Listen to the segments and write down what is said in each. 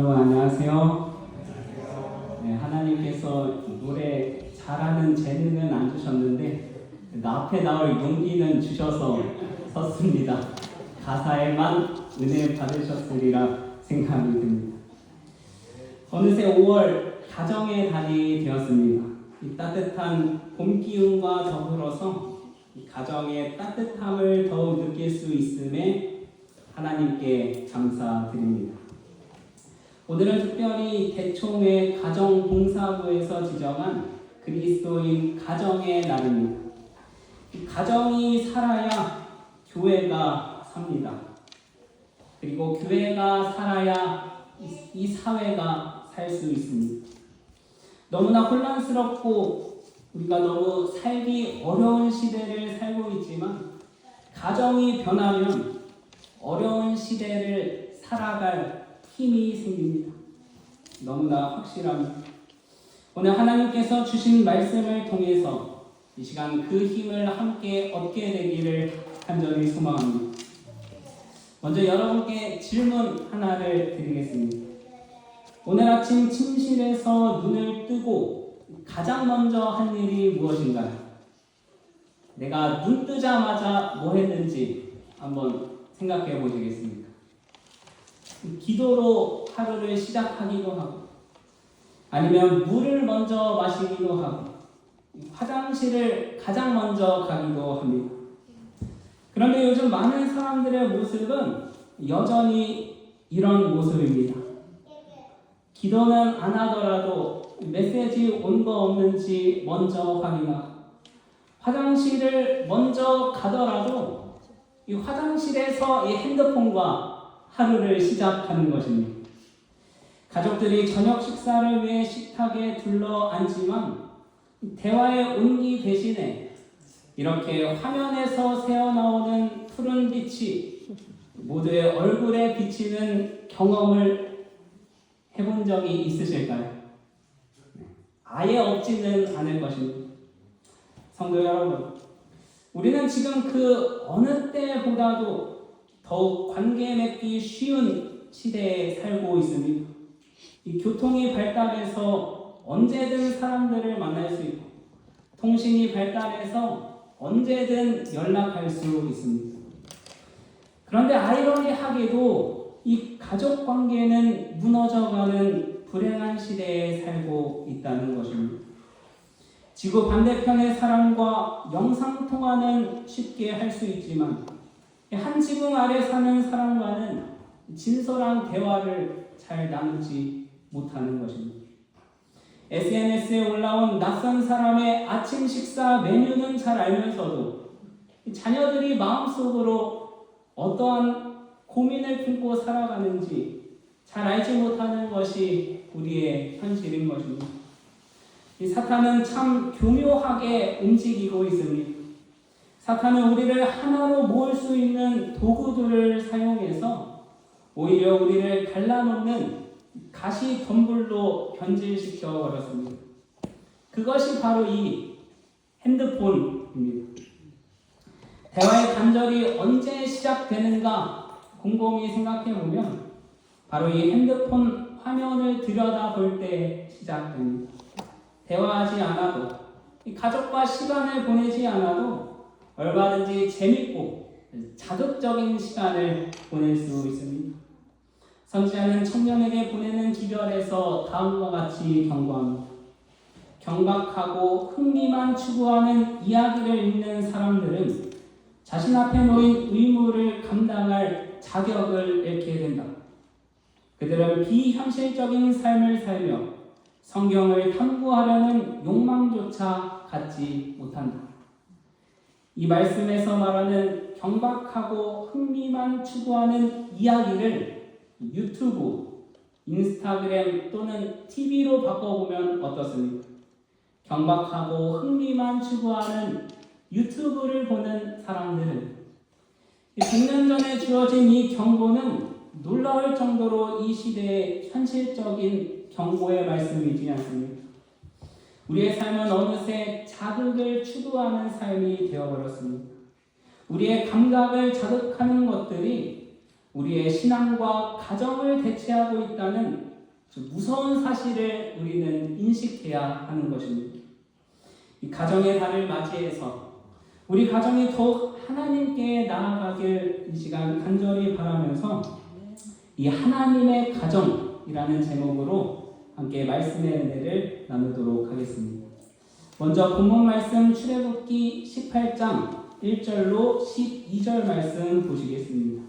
여러분 안녕하세요. 네, 하나님께서 노래 잘하는 재능은 안 주셨는데 앞에 나올 용기는 주셔서 섰습니다. 가사에만 은혜 받으셨으리라 생각이 듭니다. 어느새 5월 가정의 달이 되었습니다. 이 따뜻한 봄 기운과 더불어서 이 가정의 따뜻함을 더욱 느낄 수 있음에 하나님께 감사드립니다. 오늘은 특별히 대총회 가정봉사부에서 지정한 그리스도인 가정의 날입니다. 가정이 살아야 교회가 삽니다. 그리고 교회가 살아야 이 사회가 살 수 있습니다. 너무나 혼란스럽고 우리가 너무 살기 어려운 시대를 살고 있지만 가정이 변하면 어려운 시대를 살아갈 힘이 생깁니다. 너무나 확실합니다. 오늘 하나님께서 주신 말씀을 통해서 이 시간 그 힘을 함께 얻게 되기를 간절히 소망합니다. 먼저 여러분께 질문 하나를 드리겠습니다. 오늘 아침 침실에서 눈을 뜨고 가장 먼저 한 일이 무엇인가요? 내가 눈 뜨자마자 뭐 했는지 한번 생각해 보시겠습니까? 기도로 하루를 시작하기도 하고 아니면 물을 먼저 마시기도 하고 화장실을 가장 먼저 가기도 합니다. 그런데 요즘 많은 사람들의 모습은 여전히 이런 모습입니다. 기도는 안 하더라도 메시지 온 거 없는지 먼저 확인하고 화장실을 먼저 가더라도 이 화장실에서 이 핸드폰과 하루를 시작하는 것입니다. 가족들이 저녁 식사를 위해 식탁에 둘러앉지만 대화의 온기 대신에 이렇게 화면에서 새어나오는 푸른 빛이 모두의 얼굴에 비치는 경험을 해본 적이 있으실까요? 아예 없지는 않을 것입니다. 성도 여러분, 우리는 지금 그 어느 때보다도 더욱 관계 맺기 쉬운 시대에 살고 있습니다. 이 교통이 발달해서 언제든 사람들을 만날 수 있고 통신이 발달해서 언제든 연락할 수 있습니다. 그런데 아이러니하게도 이 가족 관계는 무너져가는 불행한 시대에 살고 있다는 것입니다. 지구 반대편의 사람과 영상통화는 쉽게 할 수 있지만 한 지붕 아래 사는 사람과는 진솔한 대화를 잘 나누지 못하는 것입니다. SNS에 올라온 낯선 사람의 아침 식사 메뉴는 잘 알면서도 자녀들이 마음속으로 어떠한 고민을 품고 살아가는지 잘 알지 못하는 것이 우리의 현실인 것입니다. 이 사탄은 참 교묘하게 움직이고 있습니다. 사탄은 우리를 하나로 모을 수 있는 도구들을 사용해서 오히려 우리를 갈라놓는 가시 덤불로 변질시켜 버렸습니다. 그것이 바로 이 핸드폰입니다. 대화의 단절이 언제 시작되는가 곰곰이 생각해 보면 바로 이 핸드폰 화면을 들여다볼 때 시작됩니다. 대화하지 않아도 가족과 시간을 보내지 않아도 얼마든지 재밌고 자극적인 시간을 보낼 수 있습니다. 선지자는 청년에게 보내는 기별에서 다음과 같이 경고합니다. 경박하고 흥미만 추구하는 이야기를 읽는 사람들은 자신 앞에 놓인 의무를 감당할 자격을 잃게 된다. 그들은 비현실적인 삶을 살며 성경을 탐구하려는 욕망조차 갖지 못한다. 이 말씀에서 말하는 경박하고 흥미만 추구하는 이야기를 유튜브, 인스타그램 또는 TV로 바꿔보면 어떻습니까? 경박하고 흥미만 추구하는 유튜브를 보는 사람들은 100년 전에 주어진 이 경고는 놀라울 정도로 이 시대의 현실적인 경고의 말씀이지 않습니까? 우리의 삶은 어느새 자극을 추구하는 삶이 되어버렸습니다. 우리의 감각을 자극하는 것들이 우리의 신앙과 가정을 대체하고 있다는 무서운 사실을 우리는 인식해야 하는 것입니다. 이 가정의 달을 맞이해서 우리 가정이 더욱 하나님께 나아가길 이 시간 간절히 바라면서 이 하나님의 가정이라는 제목으로 함께 말씀의 은혜를 나누도록 하겠습니다. 먼저 본문 말씀 출애굽기 18장 1절로 12절 말씀 보시겠습니다.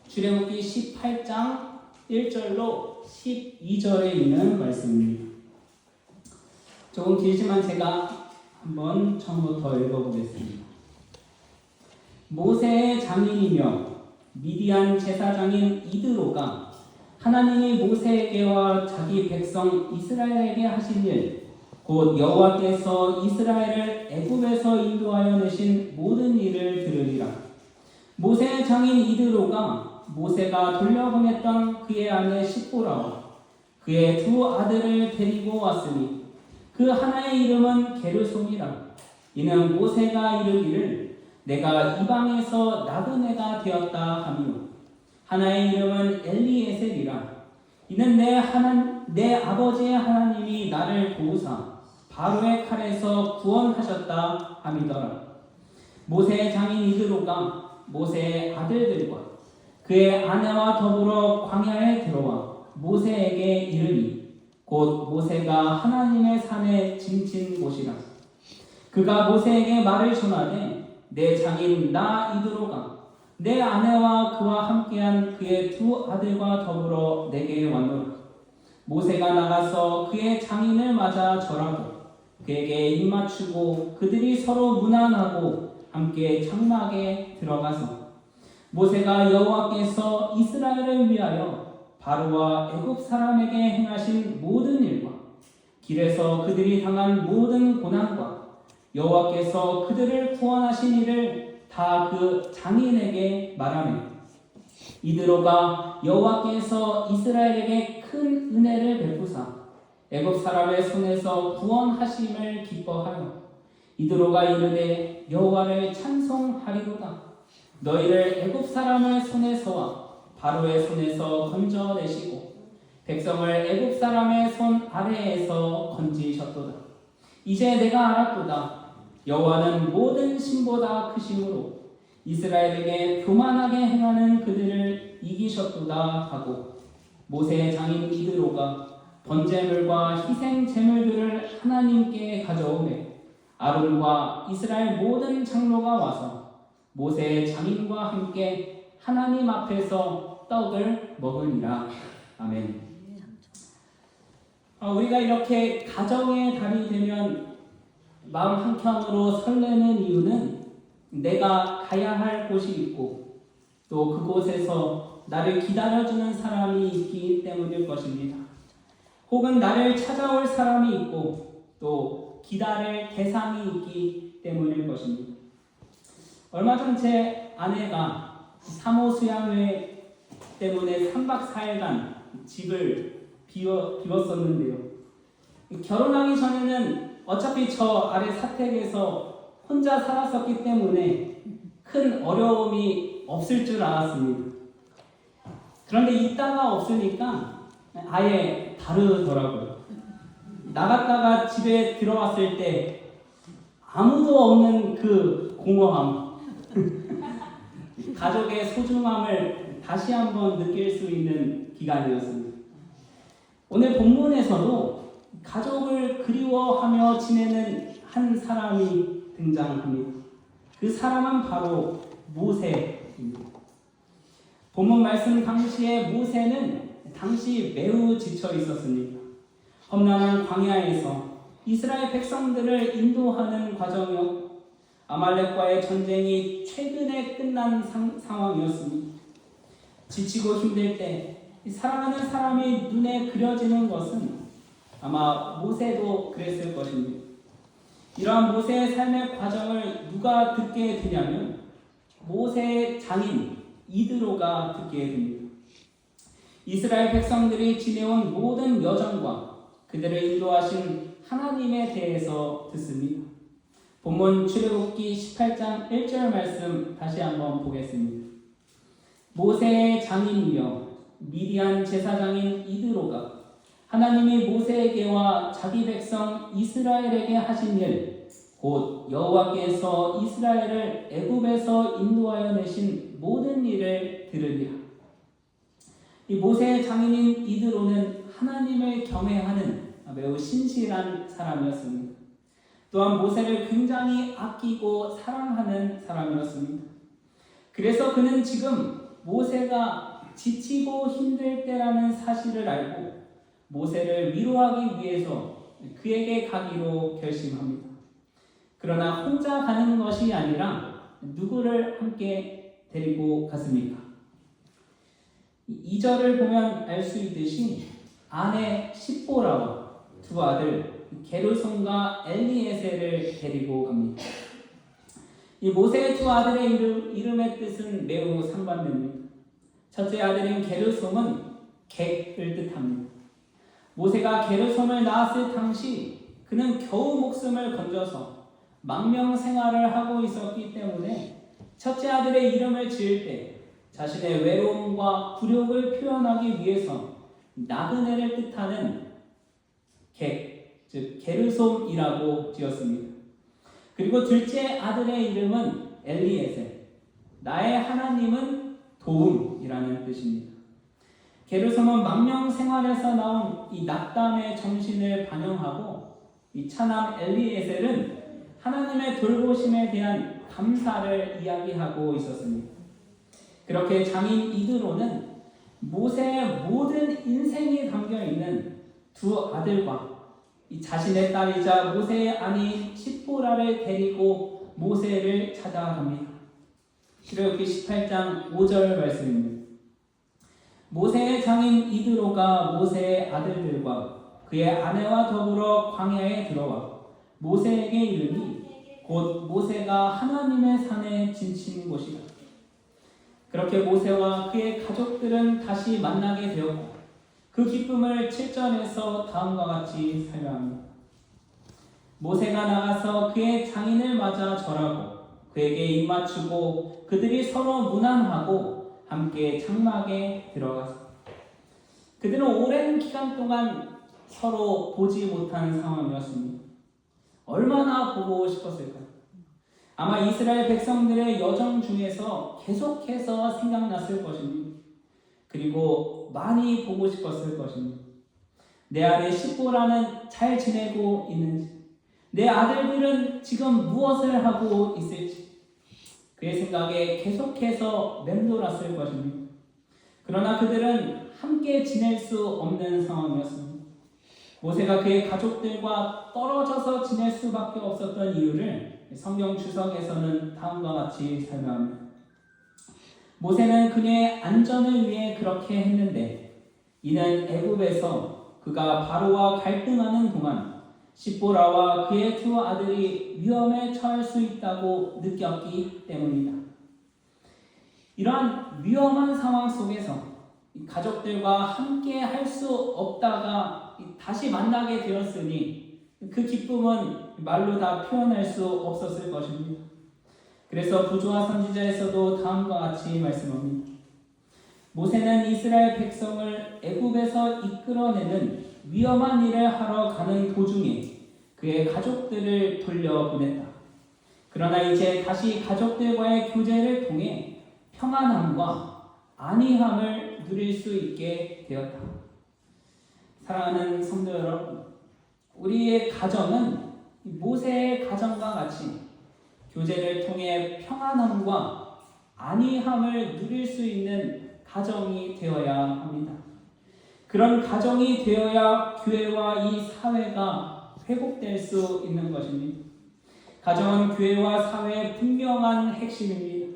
출애굽기 18장 1절로 12절에 있는 말씀입니다. 조금 길지만 제가 한번 처음부터 읽어보겠습니다. 모세의 장인이며 미디안 제사장인 이드로가 하나님이 모세에게와 자기 백성 이스라엘에게 하신 일, 곧 여호와께서 이스라엘을 애굽에서 인도하여 내신 모든 일을 들으리라. 모세의 장인 이드로가 모세가 돌려보냈던 그의 아내 십보라와 그의 두 아들을 데리고 왔으니 그 하나의 이름은 게르솜이라. 이는 모세가 이르기를 내가 이방에서 나그네가 되었다 하며, 하나의 이름은 엘리에셀이라. 이는 내 아버지의 하나님이 나를 도우사 바로의 칼에서 구원하셨다 함이더라. 모세의 장인 이드로가 모세의 아들들과 그의 아내와 더불어 광야에 들어와 모세에게 이르니 곧 모세가 하나님의 산에 짐친 곳이라. 그가 모세에게 말을 전하되 내 장인 나 이드로가 내 아내와 그와 함께한 그의 두 아들과 더불어 내게 왔노라. 모세가 나가서 그의 장인을 맞아 절하고 그에게 입맞추고 그들이 서로 문안하고 함께 장막에 들어가서 모세가 여호와께서 이스라엘을 위하여 바로와 애굽 사람에게 행하신 모든 일과 길에서 그들이 당한 모든 고난과 여호와께서 그들을 구원하신 일을 다 그 장인에게 말하며, 이드로가 여호와께서 이스라엘에게 큰 은혜를 베푸사 애굽 사람의 손에서 구원하심을 기뻐하여 이드로가 이르되 여호와를 찬송하리로다. 너희를 애굽 사람의 손에서와 바로의 손에서 건져내시고 백성을 애굽 사람의 손 아래에서 건지셨도다. 이제 내가 알았도다. 여호와는 모든 신보다 크심으로 이스라엘에게 교만하게 행하는 그들을 이기셨도다 하고, 모세의 장인 이드로가 번제물과 희생 제물들을 하나님께 가져오매 아론과 이스라엘 모든 장로가 와서 모세의 장인과 함께 하나님 앞에서 떡을 먹으니라. 아멘. 우리가 이렇게 가정의 달이 되면 마음 한켠으로 설레는 이유는 내가 가야 할 곳이 있고 또 그곳에서 나를 기다려주는 사람이 있기 때문일 것입니다. 혹은 나를 찾아올 사람이 있고 또 기다릴 대상이 있기 때문일 것입니다. 얼마 전 제 아내가 사모 수양회 때문에 3박 4일간 집을 비웠었는데요. 결혼하기 전에는 어차피 저 아래 사택에서 혼자 살았었기 때문에 큰 어려움이 없을 줄 알았습니다. 그런데 있다가 없으니까 아예 다르더라고요. 나갔다가 집에 들어왔을 때 아무도 없는 그 공허함, 가족의 소중함을 다시 한번 느낄 수 있는 기간이었습니다. 오늘 본문에서도 가족을 그리워하며 지내는 한 사람이 등장합니다. 그 사람은 바로 모세입니다. 본문 말씀 당시에 모세는 당시 매우 지쳐 있었습니다. 험난한 광야에서 이스라엘 백성들을 인도하는 과정이었고 아말렉과의 전쟁이 최근에 끝난 상황이었습니다. 지치고 힘들 때 사랑하는 사람이 눈에 그려지는 것은 아마 모세도 그랬을 것입니다. 이러한 모세의 삶의 과정을 누가 듣게 되냐면 모세의 장인 이드로가 듣게 됩니다. 이스라엘 백성들이 지내온 모든 여정과 그들을 인도하신 하나님에 대해서 듣습니다. 본문 출애굽기 18장 1절 말씀 다시 한번 보겠습니다. 모세의 장인이며 미디안 제사장인 이드로가 하나님이 모세에게와 자기 백성 이스라엘에게 하신 일, 곧 여호와께서 이스라엘을 애굽에서 인도하여 내신 모든 일을 들으리라. 이 모세의 장인인 이드로는 하나님을 경외하는 매우 신실한 사람이었습니다. 또한 모세를 굉장히 아끼고 사랑하는 사람이었습니다. 그래서 그는 지금 모세가 지치고 힘들 때라는 사실을 알고 모세를 위로하기 위해서 그에게 가기로 결심합니다. 그러나 혼자 가는 것이 아니라 누구를 함께 데리고 갔습니까? 2절을 보면 알 수 있듯이 아내 십보라와 두 아들 게르솜과 엘리에셀을 데리고 갑니다. 이 모세의 두 아들의 이름의 뜻은 매우 상반됩니다. 첫째 아들인 게르솜은 객을 뜻합니다. 모세가 게르솜을 낳았을 당시 그는 겨우 목숨을 건져서 망명 생활을 하고 있었기 때문에 첫째 아들의 이름을 지을 때 자신의 외로움과 굴욕을 표현하기 위해서 나그네를 뜻하는 객, 즉 게르솜이라고 지었습니다. 그리고 둘째 아들의 이름은 엘리에셀, 나의 하나님은 도움이라는 뜻입니다. 게르솜은 망명 생활에서 나온 이 낙담의 정신을 반영하고 이 차남 엘리에셀은 하나님의 돌보심에 대한 감사를 이야기하고 있었습니다. 그렇게 장인 이드로는 모세의 모든 인생이 담겨있는 두 아들과 이 자신의 딸이자 모세의 아내인 십보라를 데리고 모세를 찾아갑니다. 출애굽기 18장 5절 말씀입니다. 모세의 장인 이드로가 모세의 아들들과 그의 아내와 더불어 광야에 들어와 모세에게 이르니 곧 모세가 하나님의 산에 지친 곳이다. 그렇게 모세와 그의 가족들은 다시 만나게 되었고 그 기쁨을 7절에서 다음과 같이 설명합니다. 모세가 나가서 그의 장인을 맞아 절하고 그에게 입맞추고 그들이 서로 문안하고 함께 장막에 들어갔습니다. 그들은 오랜 기간 동안 서로 보지 못한 상황이었습니다. 얼마나 보고 싶었을까요? 아마 이스라엘 백성들의 여정 중에서 계속해서 생각났을 것입니다. 그리고 많이 보고 싶었을 것입니다. 내 아내 십보라는 잘 지내고 있는지, 내 아들들은 지금 무엇을 하고 있을지 그의 생각에 계속해서 맴돌았을 것입니다. 그러나 그들은 함께 지낼 수 없는 상황이었습니다. 모세가 그의 가족들과 떨어져서 지낼 수밖에 없었던 이유를 성경 주석에서는 다음과 같이 설명합니다. 모세는 그녀의 안전을 위해 그렇게 했는데 이는 애굽에서 그가 바로와 갈등하는 동안 십보라와 그의 두 아들이 위험에 처할 수 있다고 느꼈기 때문이다. 이러한 위험한 상황 속에서 가족들과 함께 할 수 없다가 다시 만나게 되었으니 그 기쁨은 말로 다 표현할 수 없었을 것입니다. 그래서 부조와 선지자에서도 다음과 같이 말씀합니다. 모세는 이스라엘 백성을 애굽에서 이끌어내는 위험한 일을 하러 가는 도중에 그의 가족들을 돌려보냈다. 그러나 이제 다시 가족들과의 교제를 통해 평안함과 안위함을 누릴 수 있게 되었다. 사랑하는 성도 여러분, 우리의 가정은 모세의 가정과 같이 교제를 통해 평안함과 안위함을 누릴 수 있는 가정이 되어야 합니다. 그런 가정이 되어야 교회와 이 사회가 회복될 수 있는 것입니다. 가정은 교회와 사회의 분명한 핵심입니다.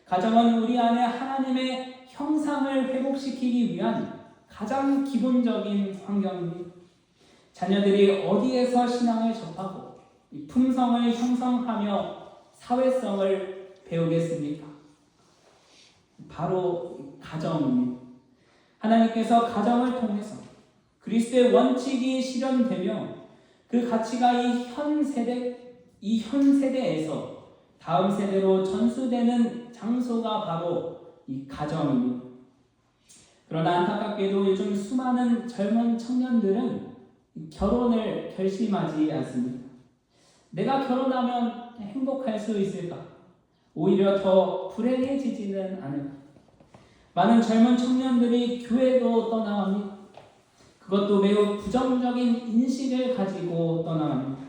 가정은 우리 안에 하나님의 형상을 회복시키기 위한 가장 기본적인 환경입니다. 자녀들이 어디에서 신앙을 접하고 품성을 형성하며 사회성을 배우겠습니까? 바로 가정입니다. 하나님께서 가정을 통해서 그리스도의 원칙이 실현되며 그 가치가 이 현 세대에서 다음 세대로 전수되는 장소가 바로 이 가정입니다. 그러나 안타깝게도 요즘 수많은 젊은 청년들은 결혼을 결심하지 않습니다. 내가 결혼하면 행복할 수 있을까? 오히려 더 불행해지지는 않을까? 많은 젊은 청년들이 교회로 떠나갑니다. 그것도 매우 부정적인 인식을 가지고 떠나갑니다.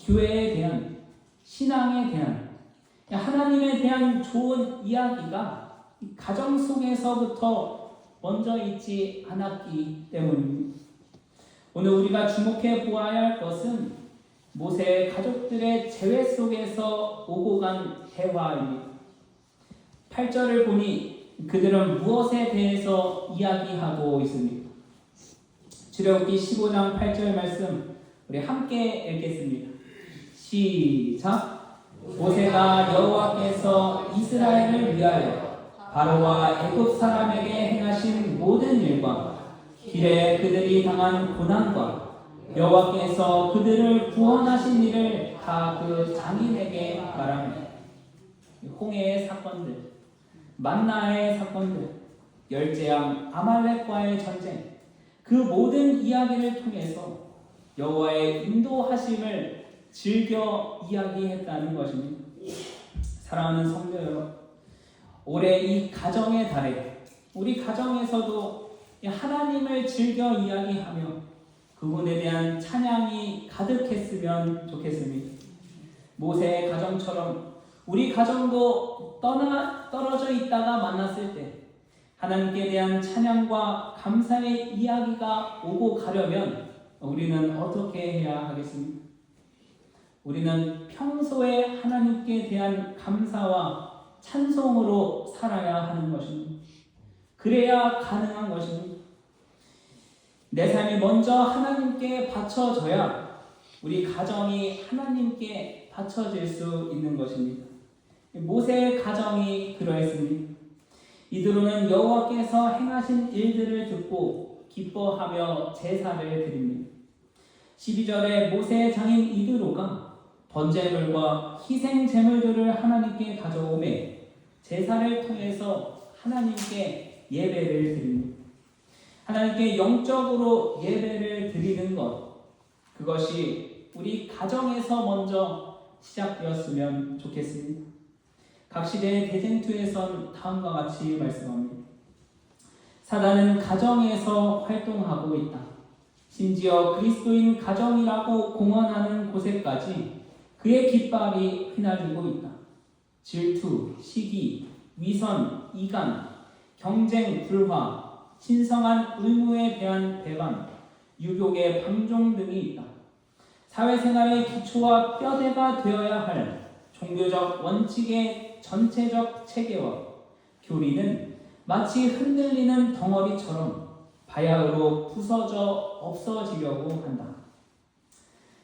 교회에 대한, 신앙에 대한, 하나님에 대한 좋은 이야기가 가정 속에서부터 먼저 있지 않았기 때문입니다. 오늘 우리가 주목해 보아야 할 것은 모세의 가족들의 재회 속에서 오고 간 대화입니다. 8절을 보니 그들은 무엇에 대해서 이야기하고 있습니까? 출애굽기 15장 8절 말씀 우리 함께 읽겠습니다. 시작. 모세가 여호와께서 이스라엘을 위하여 바로와 애굽 사람에게 행하신 모든 일과 길에 그들이 당한 고난과 여호와께서 그들을 구원하신 일을 다 그 장인에게 말합니다. 홍해의 사건들, 만나의 사건들, 열재앙, 아말렉과의 전쟁, 그 모든 이야기를 통해서 여호와의 인도하심을 즐겨 이야기했다는 것입니다. 사랑하는 성도 여러분, 올해 이 가정의 달에 우리 가정에서도 하나님을 즐겨 이야기하며 그분에 대한 찬양이 가득했으면 좋겠습니다. 모세의 가정처럼 우리 가정도 떨어져 있다가 만났을 때 하나님께 대한 찬양과 감사의 이야기가 오고 가려면 우리는 어떻게 해야 하겠습니까? 우리는 평소에 하나님께 대한 감사와 찬송으로 살아야 하는 것입니다. 그래야 가능한 것입니다. 내 삶이 먼저 하나님께 바쳐져야 우리 가정이 하나님께 바쳐질 수 있는 것입니다. 모세의 가정이 그러했습니다. 이드로는 여호와께서 행하신 일들을 듣고 기뻐하며 제사를 드립니다. 12절에 모세의 장인 이드로가 번제물과 희생 제물들을 하나님께 가져오매 제사를 통해서 하나님께 예배를 드립니다. 하나님께 영적으로 예배를 드리는 것, 그것이 우리 가정에서 먼저 시작되었으면 좋겠습니다. 각 시대의 대쟁투에선 다음과 같이 말씀합니다. 사단은 가정에서 활동하고 있다. 심지어 그리스도인 가정이라고 공언하는 곳에까지 그의 깃발이 휘날리고 있다. 질투, 시기, 위선, 이간, 경쟁, 불화, 신성한 의무에 대한 배반, 유욕의 방종 등이 있다. 사회생활의 기초와 뼈대가 되어야 할 종교적 원칙의 전체적 체계와 교리는 마치 흔들리는 덩어리처럼 바야흐로 부서져 없어지려고 한다.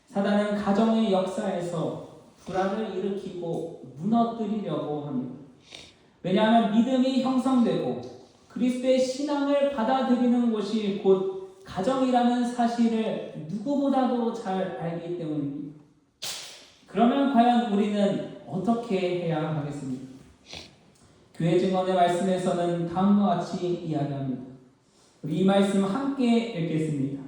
사단은 가정의 역사에서 불화를 일으키고 무너뜨리려고 합니다. 왜냐하면 믿음이 형성되고 그리스도의 신앙을 받아들이는 곳이 곧 가정이라는 사실을 누구보다도 잘 알기 때문입니다. 그러면 과연 우리는 어떻게 해야 하겠습니까? 교회 증언의 말씀에서는 다음과 같이 이야기합니다. 우리 이 말씀 함께 읽겠습니다.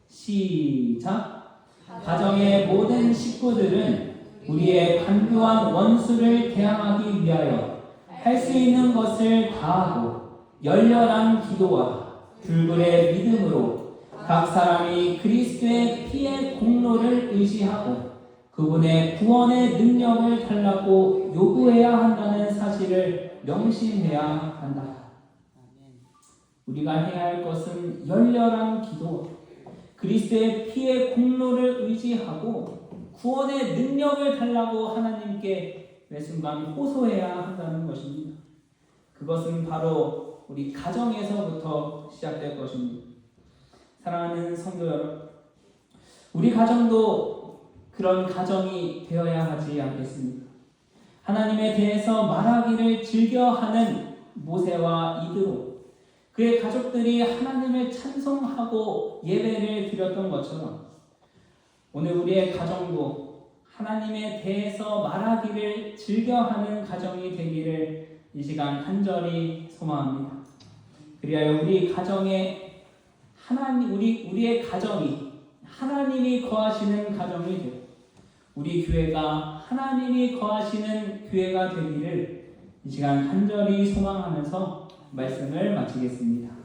시작. 가정의 모든 식구들은 우리의 간교한 원수를 대항하기 위하여 할 수 있는 것을 다하고 열렬한 기도와 불굴의 믿음으로 각 사람이 그리스도의 피의 공로를 의지하고 그분의 구원의 능력을 달라고 요구해야 한다는 사실을 명심해야 한다. 우리가 해야 할 것은 열렬한 기도, 그리스도의 피의 공로를 의지하고 구원의 능력을 달라고 하나님께 매 순간 호소해야 한다는 것입니다. 그것은 바로 우리 가정에서부터 시작될 것입니다. 사랑하는 성도 여러분, 우리 가정도 그런 가정이 되어야 하지 않겠습니까? 하나님에 대해서 말하기를 즐겨하는 모세와 이드로, 그의 가족들이 하나님을 찬송하고 예배를 드렸던 것처럼 오늘 우리의 가정도 하나님에 대해서 말하기를 즐겨하는 가정이 되기를 이 시간 간절히 소망합니다. 그리하여 우리 가정에 우리의 가정이 하나님이 거하시는 가정이 되고 우리 교회가 하나님이 거하시는 교회가 되기를 이 시간 간절히 소망하면서 말씀을 마치겠습니다.